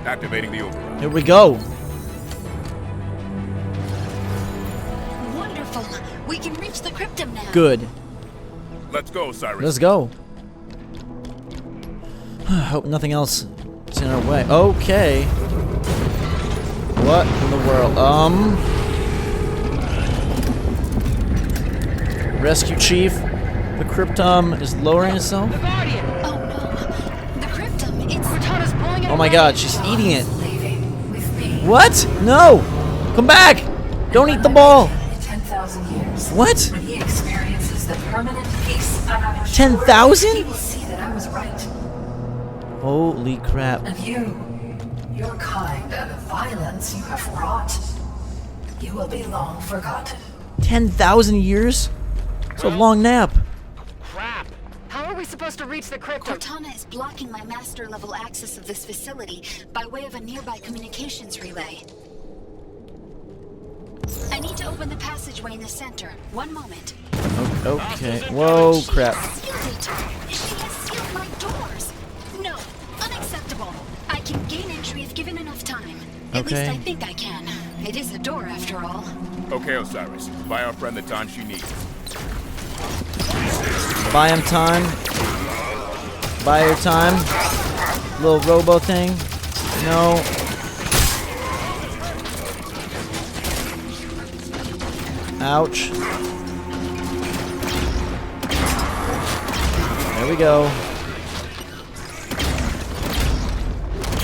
Activating the override. Here we go. Wonderful. We can reach the cryptum now. Good. Let's go, Cyrus. Let's go. Hope nothing else is in our way. Okay. What in the world? Rescue Chief. The cryptum is lowering itself. Oh no. The cryptum, it's Cortana's pulling it. Oh my god, she's eating it. Leaving with me. What? No! Come back! Don't eat the ball! In 10,000 years. What? When he experiences the permanent peace I have ensured, 10,000? he will see that I was right. Holy crap. And your kind, and the violence you have wrought, you will be long forgotten. 10,000 years? It's a long nap. Crap! How are we supposed to reach the cryptum? Cortana is blocking my master level access of this facility by way of a nearby communications relay. I need to open the passageway in the center. One moment. Okay. Whoa, crap. Sealed it. She has sealed my doors. No, unacceptable. I can gain entry if given enough time. At least I think I can. It is a door after all. Okay, Osiris. Buy our friend the time she needs. Buy him time. Buy her time. Little robo thing. No. Ouch. There we go.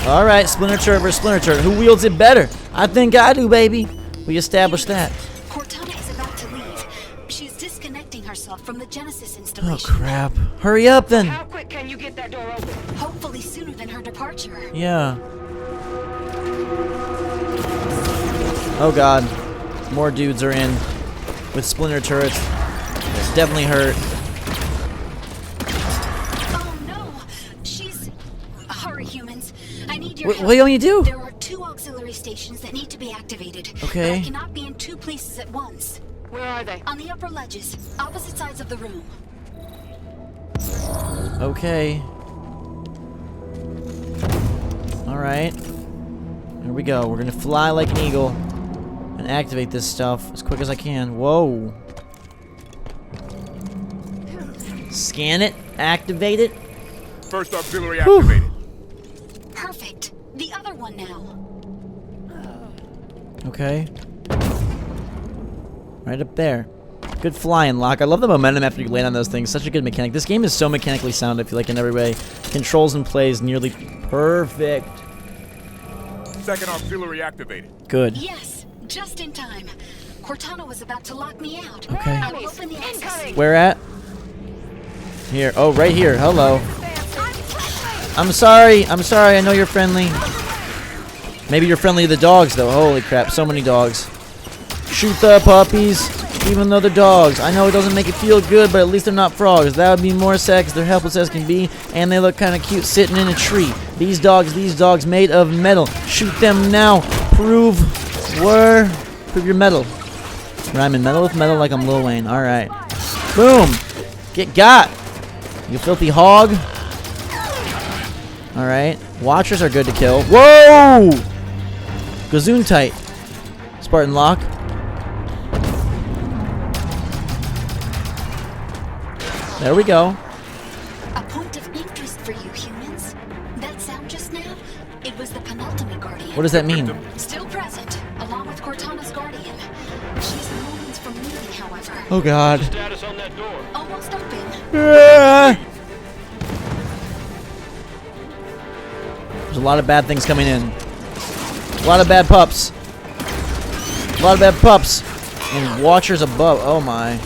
Alright, Splinter Turret versus Splinter Turret. Who wields it better? I think I do, baby. We established that. Cortana is about to leave. She's disconnecting herself from the Genesis Oh, installation. crap. Hurry up, then. How quick can you get that door open? Hopefully sooner than her departure. Yeah. Oh, God. More dudes are in with Splinter Turrets. It's definitely hurt. Oh no! She's... Hurry, humans. I need your help. What do you do? There are 2 auxiliary stations that need to be activated. Okay. But I cannot be in 2 places at once. Where are they? On the upper ledges, opposite sides of the room. Okay. Alright. Here we go. We're gonna fly like an eagle and activate this stuff as quick as I can. Whoa. Scan it. Activate it. First auxiliary activated. Perfect. The other one now. Okay. Right up there. Good flying, Locke. I love the momentum after you land on those things. Such a good mechanic. This game is so mechanically sound, I feel like, in every way. Controls and plays nearly perfect. Second auxiliary activated. Good. Yes, just in time. Cortana was about to lock me out. Okay. I will open the access. Where at? Here. Oh, right here. Hello. I'm sorry. I'm sorry. I know you're friendly. Maybe you're friendly to the dogs, though. Holy crap. So many dogs. Shoot the puppies, even though they're dogs. I know it doesn't make it feel good, but at least they're not frogs. That would be more sad because they're helpless as can be, and they look kind of cute sitting in a tree. These dogs made of metal. Shoot them now. Prove your metal. Rhyming metal with metal like I'm Lil Wayne. All right. Boom. Get got. You filthy hog. All right. Watchers are good to kill. Whoa! Gazoon tight. Spartan lock. There we go. A point of interest for you humans. That sound just now, it was the penultimate guardian. What does that mean? Still present, along with Cortana's guardian. She's moments from leaving, however. Oh God. Status on that door. Almost open. There's a lot of bad things coming in. A lot of bad pups. A lot of bad pups. And watchers above. Oh my.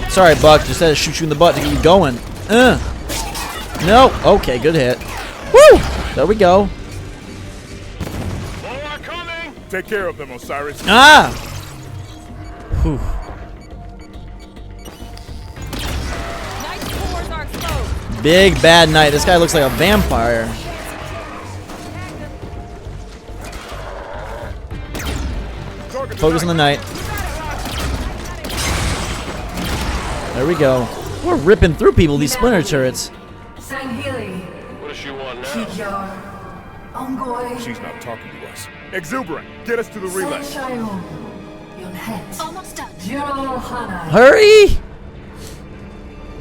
Sorry, Buck. Just had to shoot you in the butt to get you going. No. Okay, good hit. Woo! There we go. Take care of them, Osiris. Ah! Whew. Big bad night. This guy looks like a vampire. Focus on the night. There we go. We're ripping through people, these splinter turrets. Sangheili, does she want now? Kigyar, Ongoy, She's not talking to us. Exuberant, get us to the relay. Saishayum, Yunhet, Almost done. Juro Hanai. Hurry!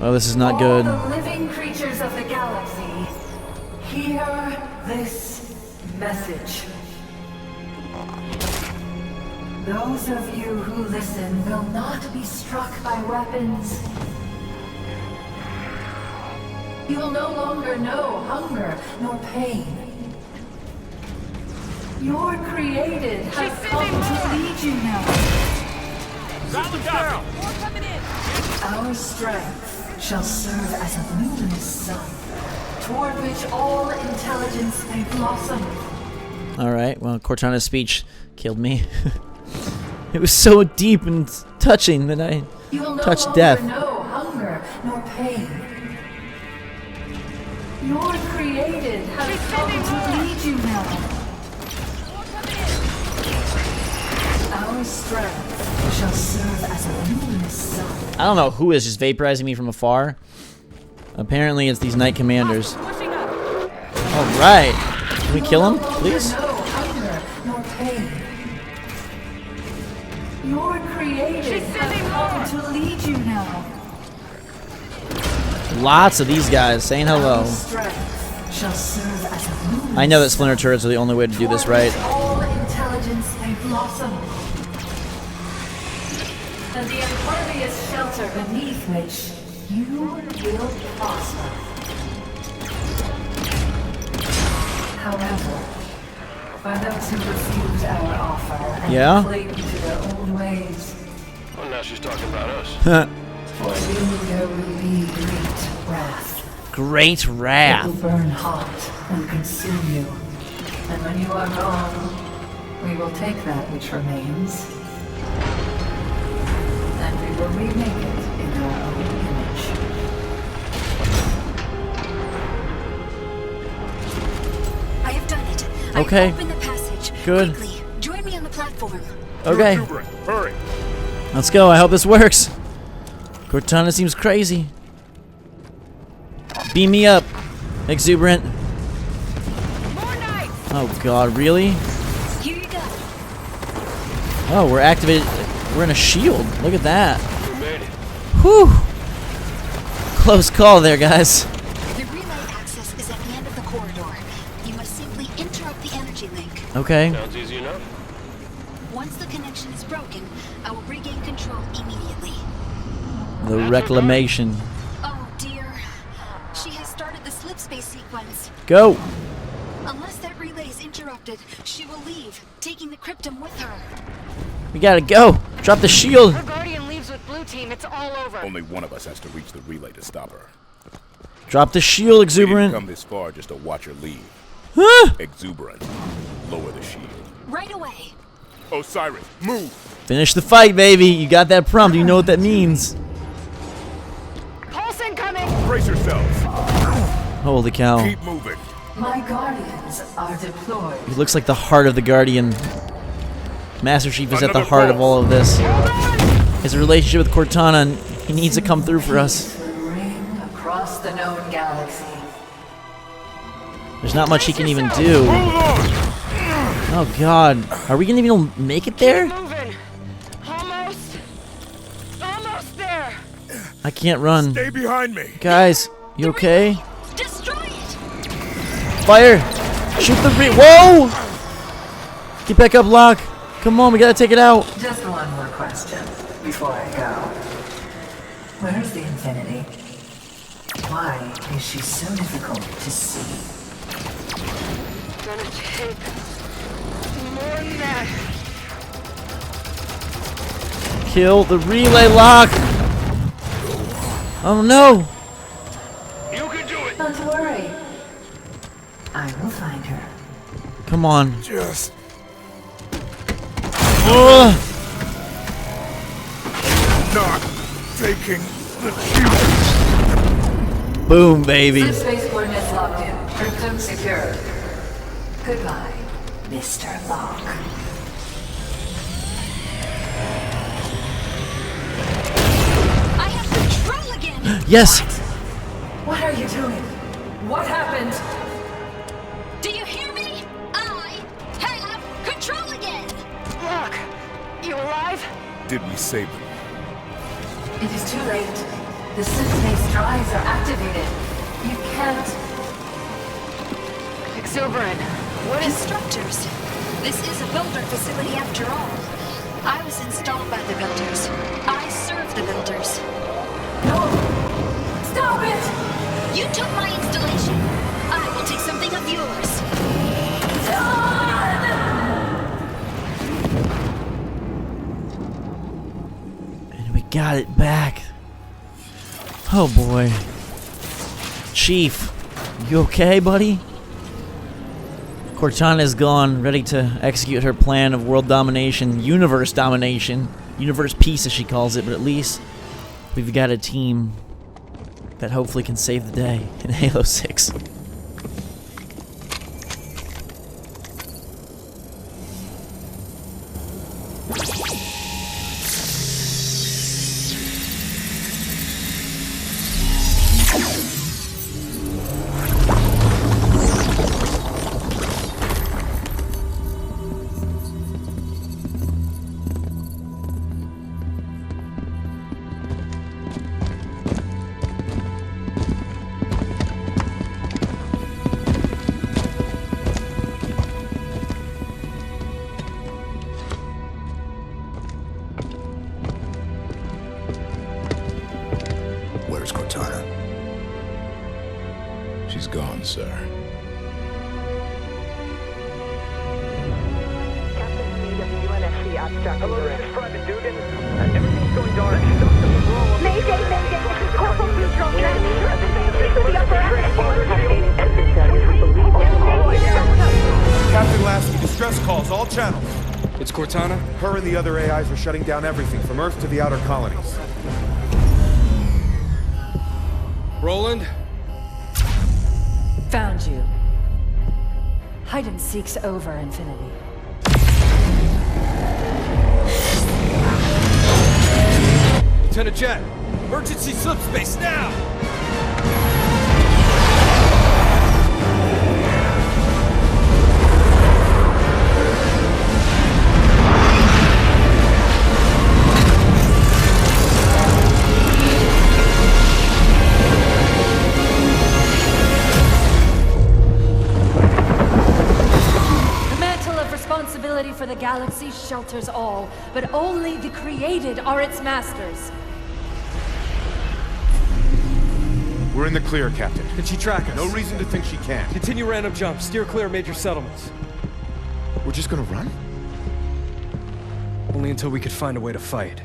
Oh, this is not good. All the living creatures of the galaxy, hear this message. Those of you who listen will not be struck by weapons. You will no longer know hunger nor pain. Your created has come to lead you now. Down! Our strength shall serve as a luminous sun, toward which all intelligence may blossom. Alright, well, Cortana's speech killed me. It was so deep and touching that I You will no touched longer death. know hunger nor pain. Your created has come to lead you now. Our strength shall serve as a luminous sun. I don't know who is just vaporizing me from afar. Apparently it's these Knight Commanders. Alright. Can we kill him, please? No hunger nor pain. Your created has come to lead you now. Lots of these guys saying hello. Strength shall serve as a luminous I know that splinter turrets are the only way to do this right. all intelligence may blossom. And the impervious shelter beneath which you will prosper. However, for those who refuse our offer and cling to their old ways, Well, now she's talking about us. for you there will be great wrath. Great It will wrath. burn hot and consume you. And when you are gone, we will take that which remains, and we will remake it in our own image. I have done it. Okay. I've opened the passage. Good. Quickly, join me on the platform. Okay, Exuberant, hurry. let's go. I hope this works. Cortana seems crazy. Beam me up, Exuberant. Oh god, really? Here you go. Oh, we're activated. We're in a shield. Look at that. We made it. Whew. Close call there, guys. The relay access is at the end of the corridor. You must simply interrupt the energy link. Okay. Sounds easy enough. Once the connection is broken, I will regain control immediately. The reclamation. Oh dear. She has started the slipspace sequence. Go. Unless that relay is interrupted, she will leave, taking the cryptum with her. We gotta go. Drop the shield. Her guardian leaves with blue team. It's all over. Only one of us has to reach the relay to stop her. Drop the shield, We didn't Exuberant. come this far just to watch her leave. Huh? Exuberant, lower the shield. Right away. Osiris, move! Finish the fight, baby. You got that prompt. You know what that means. Pulse incoming! Brace yourselves. Holy cow. Keep moving. My guardians are deployed. He looks like the heart of the Guardian. Master Chief is at the Another heart of pulse. all of this. His relationship with Cortana, and he needs to come through for us. Ring across the known galaxy. There's not much he can even do. Hold on! Oh god. Are we gonna even make it there? Moving. Almost. Almost there. I can't run. Stay behind me. Guys, you okay? Destroy it! Fire! Shoot the Whoa! Get back up, Locke. Come on, we gotta take it out. Just one more question before I go. Where's the Infinity? Why is she so difficult to see? Gonna take more than that. Kill the relay, Locke. Oh no! You can do it. Don't worry. I will find her. Come on. Just Ugh. not taking the shield. Boom, baby. Space coordinates locked in. Cryptum secure. Goodbye, Mr. Locke. I have control again! Yes. What are you doing? What happened? Do you hear me? I have control again! Look! You alive? Did we save them? It is too late. The synthase drives are activated. You can't... Exuberant. What is... Constructors. This is a builder facility after all. I was installed by the builders. I serve the builders. No! Stop it! You took my installation. I will take something of yours. And we got it back. Oh boy. Chief, you okay, buddy? Cortana's gone, ready to execute her plan of world domination, universe peace as she calls it, but at least we've got a team that hopefully can save the day in Halo 6. Where's Cortana? She's gone, sir. Captain Meade of the UNSC abstract. Hello, this is Private Dugan. Everything's going dark. Mayday, mayday, this is Corporal Neutral. To the upper Captain Lasky, distress calls, all channels. It's Cortana? Her and the other AIs are shutting down everything from Earth to the outer colonies. Roland? Found you. Hide and seek's over, Infinity. Lieutenant Jet! Emergency subspace now! Responsibility for the galaxy shelters all, but only the created are its masters. We're in the clear, Captain. Can she track us? No reason to think she can't. Continue random jumps. Steer clear of major settlements. We're just gonna run? Only until we could find a way to fight.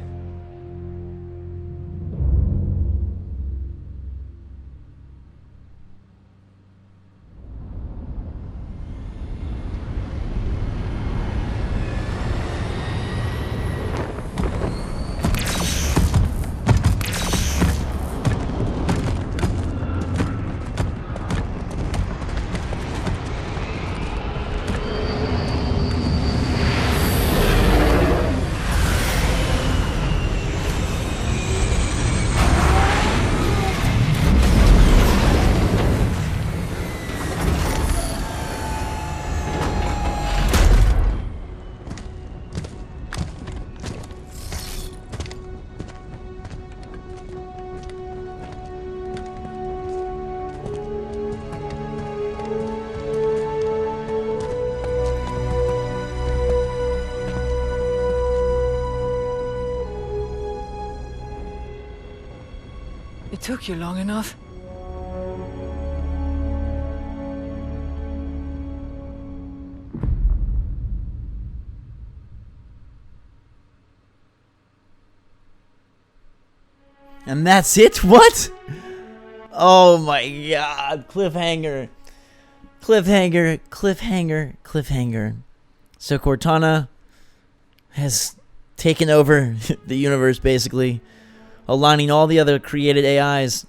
It took you long enough. And that's it? What? Oh my god. Cliffhanger. Cliffhanger. Cliffhanger. Cliffhanger. So Cortana has taken over the universe, basically, aligning all the other created AIs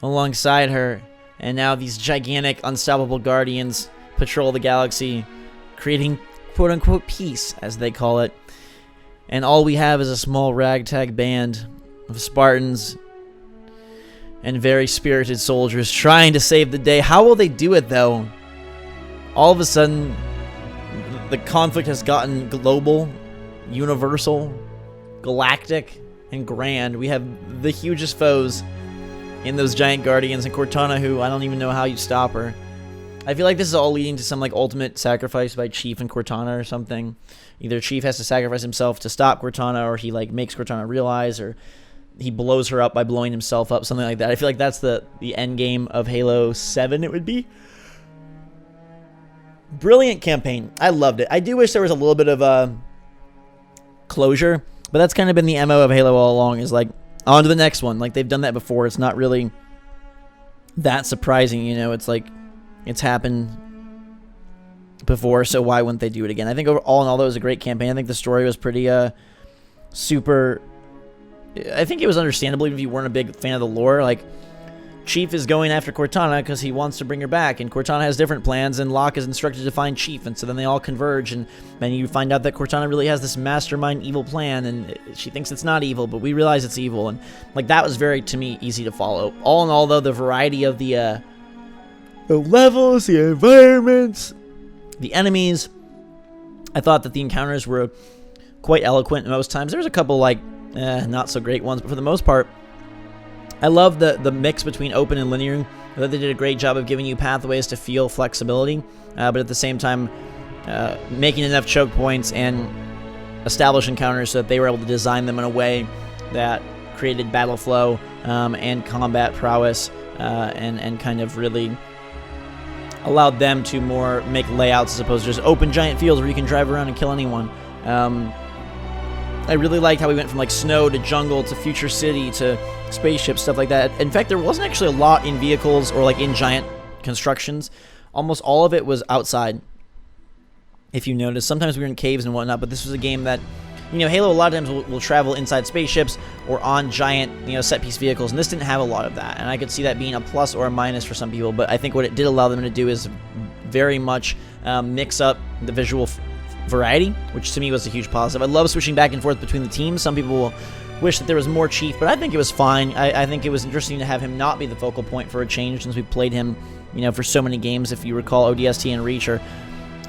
alongside her. And now these gigantic, unstoppable guardians patrol the galaxy, creating quote-unquote peace, as they call it. And all we have is a small ragtag band of Spartans and very spirited soldiers trying to save the day. How will they do it, though? All of a sudden, the conflict has gotten global, universal, galactic, and grand. We have the hugest foes in those giant guardians, and Cortana, who I don't even know how you stop her. I feel like this is all leading to some like ultimate sacrifice by Chief and Cortana or something. Either Chief has to sacrifice himself to stop Cortana, or he like makes Cortana realize, or he blows her up by blowing himself up, something like that. I feel like that's the end game of Halo 7, it would be. Brilliant campaign. I loved it. I do wish there was a little bit of closure, but that's kind of been the MO of Halo all along, is like, on to the next one. Like, they've done that before. It's not really that surprising, you know. It's like, it's happened before, so why wouldn't they do it again? I think all in all, that was a great campaign. I think the story was pretty super. I think it was understandable even if you weren't a big fan of the lore. Like, Chief is going after Cortana because he wants to bring her back, and Cortana has different plans, and Locke is instructed to find Chief, and so then they all converge, and then you find out that Cortana really has this mastermind evil plan, and she thinks it's not evil, but we realize it's evil, and like that was very, to me, easy to follow. All in all, though, the variety of the levels, the environments, the enemies, I thought that the encounters were quite eloquent most times. There was a couple like not so great ones, but for the most part, I love the mix between open and linear. I thought they did a great job of giving you pathways to feel flexibility, but at the same time, making enough choke points and establish encounters so that they were able to design them in a way that created battle flow and combat prowess, and kind of really allowed them to more make layouts as opposed to just open giant fields where you can drive around and kill anyone. I really liked how we went from like snow to jungle to future city to spaceships, stuff like that. In fact, there wasn't actually a lot in vehicles or like in giant constructions. Almost all of it was outside, if you notice. Sometimes we were in caves and whatnot, but this was a game that, you know, Halo a lot of times will travel inside spaceships or on giant, you know, set-piece vehicles, and this didn't have a lot of that. And I could see that being a plus or a minus for some people, but I think what it did allow them to do is very much mix up the visual variety, which to me was a huge positive. I love switching back and forth between the teams. Some people will wish that there was more Chief, but I think it was fine. I think it was interesting to have him not be the focal point for a change, since we played him, you know, for so many games. If you recall, ODST and Reach are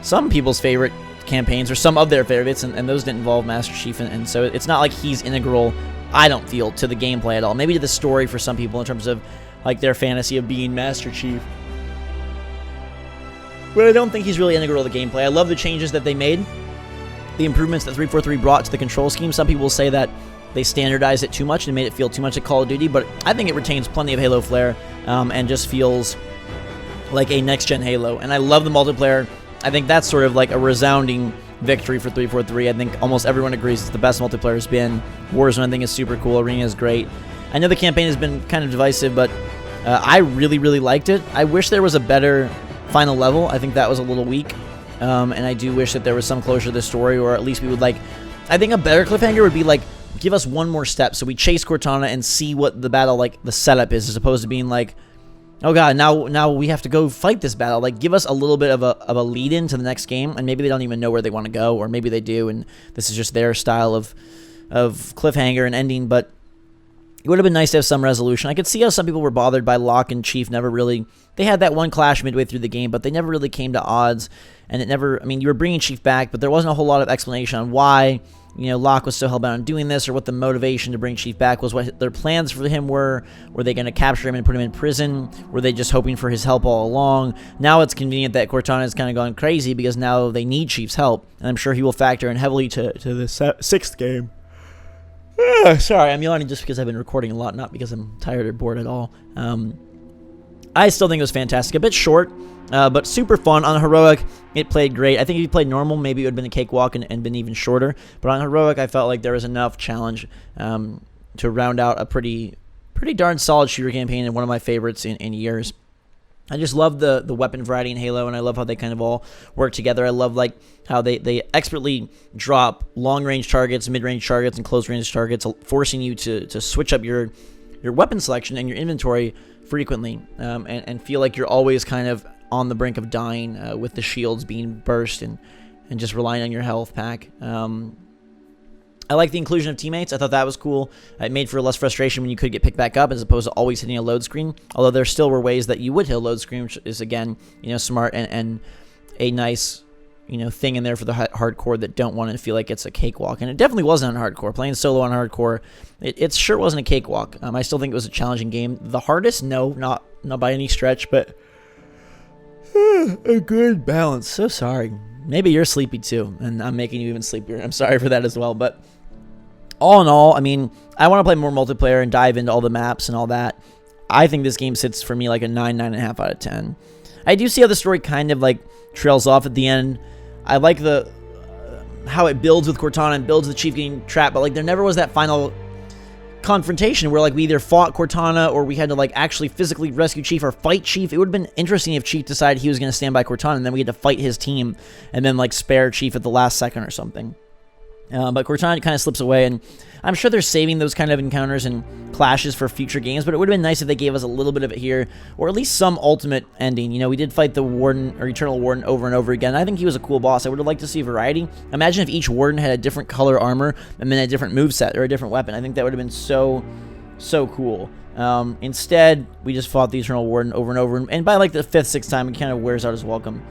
some people's favorite campaigns, or some of their favorites, and those didn't involve Master Chief, and so it's not like he's integral, I don't feel, to the gameplay at all. Maybe to the story for some people in terms of like their fantasy of being Master Chief, but I don't think he's really integral to the gameplay. I love the changes that they made, the improvements that 343 brought to the control scheme. Some people will say that they standardized it too much and made it feel too much like Call of Duty, but I think it retains plenty of Halo flair, and just feels like a next-gen Halo. And I love the multiplayer. I think that's sort of like a resounding victory for 343. I think almost everyone agrees it's the best multiplayer has been. Warzone, I think, is super cool. Arena is great. I know the campaign has been kind of divisive, but I really, really liked it. I wish there was a better final level. I think that was a little weak, and I do wish that there was some closure to the story, or at least we would like, I think a better cliffhanger would be like, give us one more step so we chase Cortana and see what the battle, like the setup is, as opposed to being like, oh god, now we have to go fight this battle. Like, give us a little bit of a lead in to the next game, and maybe they don't even know where they want to go, or maybe they do, and this is just their style of cliffhanger and ending. But it would have been nice to have some resolution. I could see how some people were bothered by Locke and Chief never really, they had that one clash midway through the game, but they never really came to odds, and it never, I mean, you were bringing Chief back, but there wasn't a whole lot of explanation on why, you know, Locke was so hellbound on doing this, or what the motivation to bring Chief back was, what their plans for him were. Were they going to capture him and put him in prison? Were they just hoping for his help all along? Now it's convenient that Cortana has kind of gone crazy because now they need Chief's help, and I'm sure he will factor in heavily to the sixth game. Sorry, I'm yawning just because I've been recording a lot, not because I'm tired or bored at all. I still think it was fantastic. A bit short, but super fun. On Heroic, it played great. I think if you played normal, maybe it would have been a cakewalk and been even shorter. But on Heroic, I felt like there was enough challenge to round out a pretty darn solid shooter campaign, and one of my favorites in years. I just love the weapon variety in Halo, and I love how they kind of all work together. I love like how they expertly drop long-range targets, mid-range targets, and close-range targets, forcing you to switch up your weapon selection and your inventory frequently, and feel like you're always kind of on the brink of dying with the shields being burst and just relying on your health pack. I like the inclusion of teammates. I thought that was cool. It made for less frustration when you could get picked back up as opposed to always hitting a load screen. Although there still were ways that you would hit a load screen, which is, again, smart and a nice, thing in there for the hardcore that don't want to feel like it's a cakewalk. And it definitely wasn't on hardcore. Playing solo on hardcore, it sure wasn't a cakewalk. I still think it was a challenging game. The hardest? No, not by any stretch, but a good balance. So sorry. Maybe you're sleepy too, and I'm making you even sleepier. I'm sorry for that as well, but all in all, I mean, I want to play more multiplayer and dive into all the maps and all that. I think this game sits for me like a 9, 9.5 out of 10. I do see how the story kind of like trails off at the end. I like the how it builds with Cortana and builds the Chief getting trapped, but like there never was that final confrontation where like we either fought Cortana or we had to like actually physically rescue Chief or fight Chief. It would have been interesting if Chief decided he was going to stand by Cortana and then we had to fight his team and then like spare Chief at the last second or something. But Cortana kind of slips away, and I'm sure they're saving those kind of encounters and clashes for future games, but it would have been nice if they gave us a little bit of it here, or at least some ultimate ending. We did fight the Warden, or Eternal Warden, over and over again. I think he was a cool boss. I would have liked to see variety. Imagine if each Warden had a different color armor and then a different moveset or a different weapon. I think that would have been so cool. Instead, we just fought the Eternal Warden over and over, and by like the 5th, 6th time, it kind of wears out his welcome.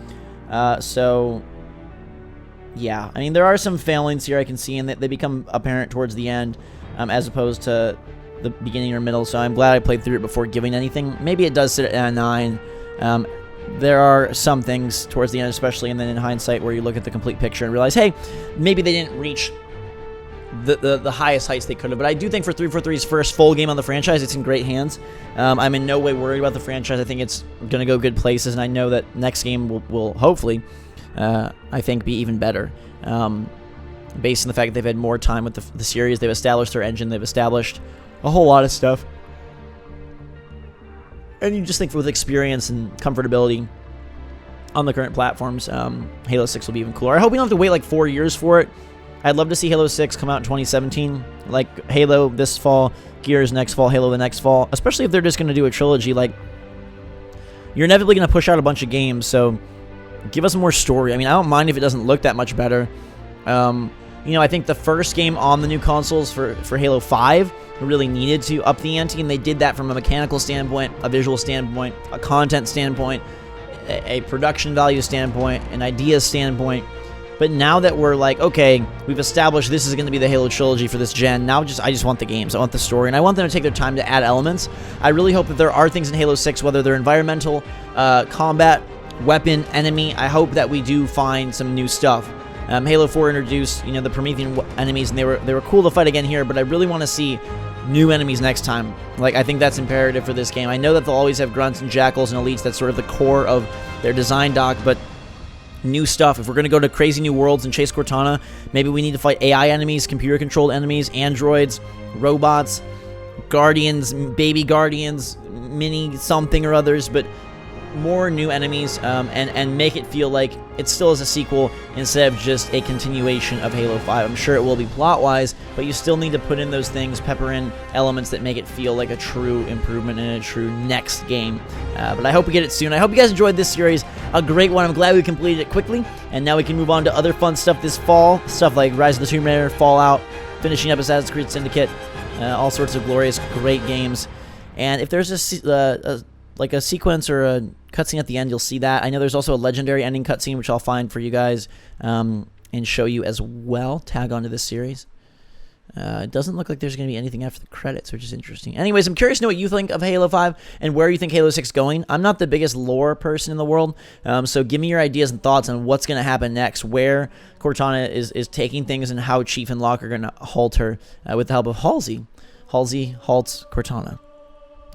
Yeah, I mean, there are some failings here I can see, and they become apparent towards the end, as opposed to the beginning or middle, so I'm glad I played through it before giving anything. Maybe it does sit at a 9. There are some things towards the end, especially, and then in hindsight, where you look at the complete picture and realize, hey, maybe they didn't reach the highest heights they could have. But I do think for 343's first full game on the franchise, it's in great hands. I'm in no way worried about the franchise. I think it's going to go good places, and I know that next game will hopefully... I think be even better, based on the fact that they've had more time with the series. They've established their engine. They've established a whole lot of stuff. And you just think with experience and comfortability on the current platforms, Halo 6 will be even cooler. I hope we don't have to wait like 4 years for it. I'd love to see Halo 6 come out in 2017, like Halo this fall, Gears next fall, Halo the next fall, especially if they're just going to do a trilogy. Like, you're inevitably going to push out a bunch of games, so... give us more story. I mean, I don't mind if it doesn't look that much better. I think the first game on the new consoles for Halo 5 really needed to up the ante, and they did that from a mechanical standpoint, a visual standpoint, a content standpoint, a production value standpoint, an idea standpoint. But now that we're like, okay, we've established this is going to be the Halo trilogy for this gen, now I just want the games. I want the story, and I want them to take their time to add elements. I really hope that there are things in Halo 6, whether they're environmental, combat, weapon, enemy. I hope that we do find some new stuff. Halo 4 introduced, the Promethean enemies, and they were cool to fight again here, but I really want to see new enemies next time. Like, I think that's imperative for this game. I know that they'll always have grunts and jackals and elites. That's sort of the core of their design doc, but new stuff. If we're going to go to crazy new worlds and chase Cortana, maybe we need to fight AI enemies, computer-controlled enemies, androids, robots, guardians, baby guardians, mini something or others, but more new enemies, and make it feel like it still is a sequel instead of just a continuation of Halo 5. I'm sure it will be plot-wise, but you still need to put in those things, pepper in elements that make it feel like a true improvement and a true next game. But I hope we get it soon. I hope you guys enjoyed this series. A great one. I'm glad we completed it quickly, and now we can move on to other fun stuff this fall. Stuff like Rise of the Tomb Raider, Fallout, finishing up Assassin's Creed Syndicate, all sorts of glorious, great games. And if there's a sequence or a cutscene at the end, you'll see that. I know there's also a legendary ending cutscene, which I'll find for you guys and show you as well. Tag onto this series. It doesn't look like there's going to be anything after the credits, which is interesting. Anyways, I'm curious to know what you think of Halo 5 and where you think Halo 6 is going. I'm not the biggest lore person in the world, so give me your ideas and thoughts on what's going to happen next, where Cortana is taking things, and how Chief and Locke are going to halt her with the help of Halsey. Halsey halts Cortana.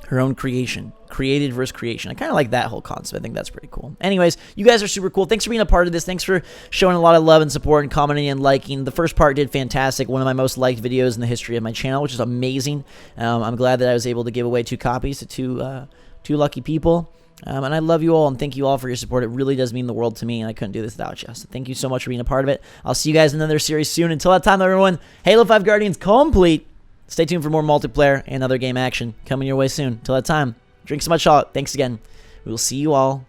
Her own creation. Created versus creation. I kind of like that whole concept. I think that's pretty cool. Anyways, you guys are super cool. Thanks for being a part of this. Thanks for showing a lot of love and support and commenting and liking. The first part did fantastic. One of my most liked videos in the history of my channel, which is amazing. I'm glad that I was able to give away 2 copies to two lucky people. And I love you all, and thank you all for your support. It really does mean the world to me, and I couldn't do this without you. So thank you so much for being a part of it. I'll see you guys in another series soon. Until that time, everyone, Halo 5 Guardians complete. Stay tuned for more multiplayer and other game action coming your way soon. Till that time, drink so much salt. Thanks again. We will see you all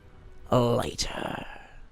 later.